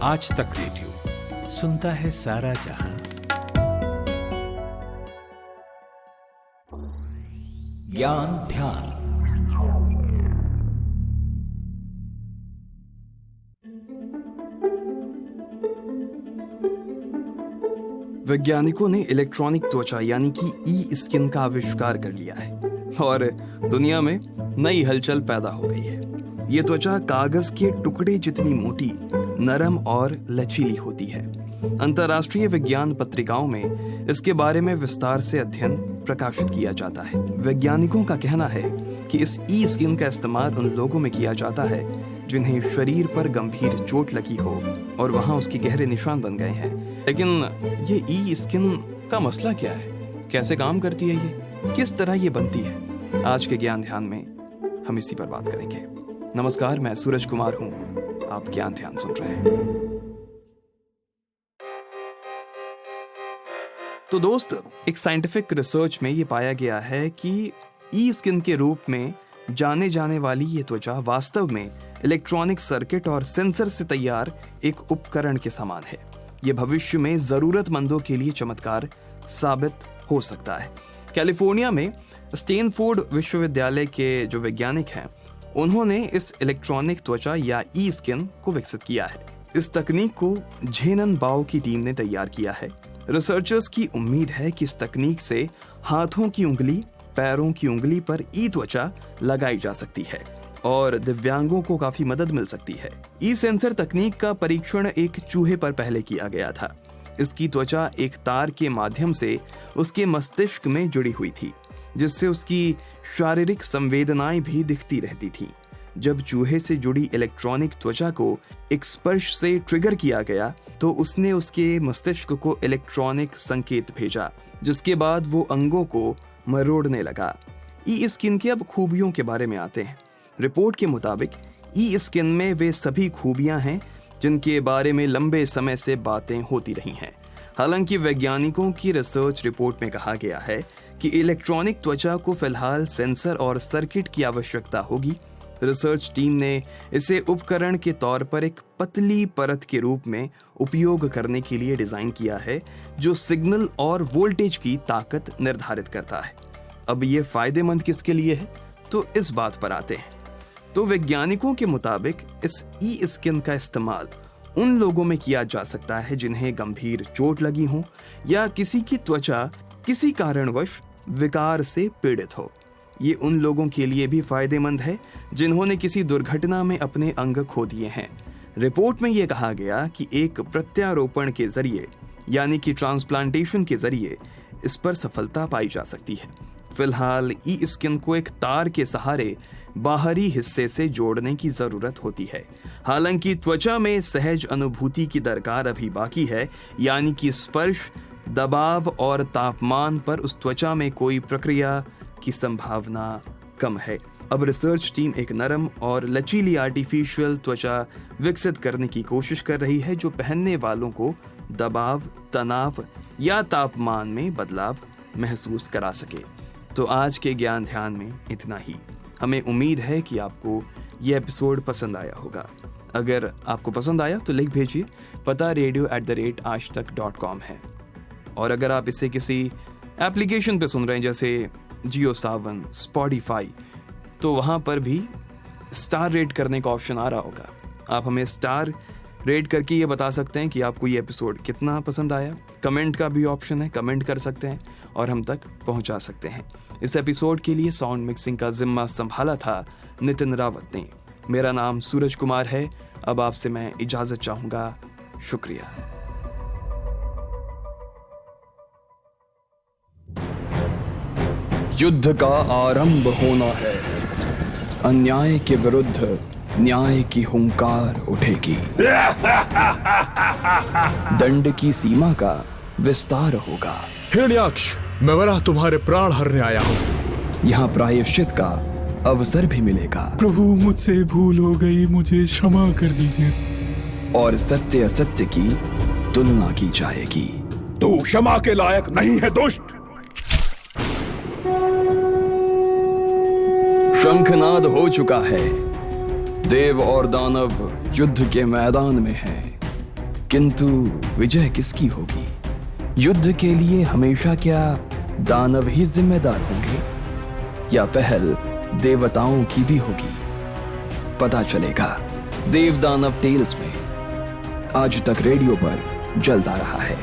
आज तक रेडियो सुनता है सारा जहां। ज्ञान ध्यान। वैज्ञानिकों ने इलेक्ट्रॉनिक त्वचा यानी कि ई स्किन का आविष्कार कर लिया है और दुनिया में नई हलचल पैदा हो गई है। ये त्वचा कागज के टुकड़े जितनी मोटी, नरम और लचीली होती है। अंतर्राष्ट्रीय विज्ञान पत्रिकाओं में इसके बारे में विस्तार से अध्ययन प्रकाशित किया जाता है। वैज्ञानिकों का कहना है कि इस ई स्किन का इस्तेमाल उन लोगों में किया जाता है जिन्हें शरीर पर गंभीर चोट लगी हो और वहां उसके गहरे निशान बन गए हैं। लेकिन ये ई स्किन का मसला क्या है? कैसे काम करती है ये? किस तरह ये बनती है? आज के ज्ञान ध्यान में हम इसी पर बात करेंगे। नमस्कार, मैं सूरज कुमार हूं। आप ज्ञान ध्यान सुन रहे हैं। तो दोस्त, एक साइंटिफिक रिसर्च में ये पाया गया है कि ई स्किन के रूप में जाने जाने वाली ये त्वचा वास्तव में इलेक्ट्रॉनिक सर्किट और सेंसर से तैयार एक उपकरण के समान है। ये भविष्य में जरूरतमंदों के लिए चमत्कार साबित हो सकता है। कैलिफोर्निया में स्टैनफोर्ड विश्वविद्यालय के जो वैज्ञानिक हैं, उन्होंने इस इलेक्ट्रॉनिक त्वचा या ई स्किन को विकसित किया है। इस तकनीक को झेनन बाओ की टीम ने तैयार किया है। रिसर्चर्स की उम्मीद है कि इस तकनीक से हाथों की उंगली, पैरों की उंगली पर ई त्वचा लगाई जा सकती है और दिव्यांगों को काफी मदद मिल सकती है। ई सेंसर तकनीक का परीक्षण एक चूहे पर पहले किया गया था। इसकी त्वचा एक तार के माध्यम से उसके मस्तिष्क में जुड़ी हुई थी, जिससे उसकी शारीरिक संवेदनाएं भी दिखती रहती थी। जब चूहे से जुड़ी इलेक्ट्रॉनिक त्वचा को एक स्पर्श से ट्रिगर किया गया तो उसने उसके मस्तिष्क को इलेक्ट्रॉनिक संकेत भेजा, जिसके बाद वो अंगों को मरोड़ने लगा। ई स्किन की अब खूबियों के बारे में आते हैं। रिपोर्ट के मुताबिक ई स्किन में वे सभी खूबियां हैं जिनके बारे में लंबे समय से बातें होती रही हैं। हालांकि वैज्ञानिकों की रिसर्च रिपोर्ट में कहा गया है कि इलेक्ट्रॉनिक त्वचा को फिलहाल सेंसर और सर्किट की आवश्यकता होगी। रिसर्च टीम ने इसे उपकरण के तौर पर एक पतली परत के रूप में उपयोग करने के लिए डिजाइन किया है, जो सिग्नल और वोल्टेज की ताकत निर्धारित करता है। अब ये फायदेमंद किसके लिए है, तो इस बात पर आते हैं। तो वैज्ञानिकों के मुताबिक इस ई स्किन का इस्तेमाल उन लोगों में किया जा सकता है जिन्हें गंभीर चोट लगी हो या किसी की त्वचा किसी कारणवश विकार से पीड़ित हो। ये उन लोगों के लिए भी फायदेमंद है जिन्होंने किसी दुर्घटना में अपने अंग खो दिए हैं। रिपोर्ट में यह कहा गया कि एक प्रत्यारोपण के जरिए यानी कि ट्रांसप्लांटेशन के जरिए इस पर सफलता पाई जा सकती है। फिलहाल ई स्किन को एक तार के सहारे बाहरी हिस्से से जोड़ने की जरूरत होती है। हालांकि त्वचा में सहज अनुभूति की दरकार अभी बाकी है, यानी कि स्पर्श, दबाव और तापमान पर उस त्वचा में कोई प्रक्रिया की संभावना कम है। अब रिसर्च टीम एक नरम और लचीली आर्टिफिशियल त्वचा विकसित करने की कोशिश कर रही है जो पहनने वालों को दबाव, तनाव या तापमान में बदलाव महसूस करा सके। तो आज के ज्ञान ध्यान में इतना ही। हमें उम्मीद है कि आपको यह एपिसोड पसंद आया होगा। अगर आपको पसंद आया तो लिख भेजिए। पता radio@aajtak.com है। और अगर आप इसे किसी एप्लीकेशन पे सुन रहे हैं जैसे जियो सावन, स्पॉटिफाई, तो वहाँ पर भी स्टार रेट करने का ऑप्शन आ रहा होगा। आप हमें स्टार रेट करके ये बता सकते हैं कि आपको ये एपिसोड कितना पसंद आया। कमेंट का भी ऑप्शन है, कमेंट कर सकते हैं और हम तक पहुंचा सकते हैं। इस एपिसोड के लिए साउंड मिक्सिंग का जिम्मा संभाला था नितिन रावत ने। मेरा नाम सूरज कुमार है। अब आपसे मैं इजाजत चाहूंगा। शुक्रिया। युद्ध का आरंभ होना है। अन्याय के विरुद्ध न्याय की हुंकार उठेगी। दंड की सीमा का विस्तार होगा। हिरण्याक्ष, मैं वरा तुम्हारे प्राण हरने आया हूँ। यहाँ प्रायश्चित का अवसर भी मिलेगा। प्रभु, मुझसे भूल हो गई, मुझे क्षमा कर दीजिए। और सत्य असत्य की तुलना की जाएगी। तू क्षमा के लायक नहीं है दुष्ट। शंखनाद हो चुका है। देव और दानव युद्ध के मैदान में हैं। किंतु विजय किसकी होगी? युद्ध के लिए हमेशा क्या दानव ही जिम्मेदार होंगे या पहल देवताओं की भी होगी? पता चलेगा देव दानव टेल्स में। आज तक रेडियो पर जल्द आ रहा है।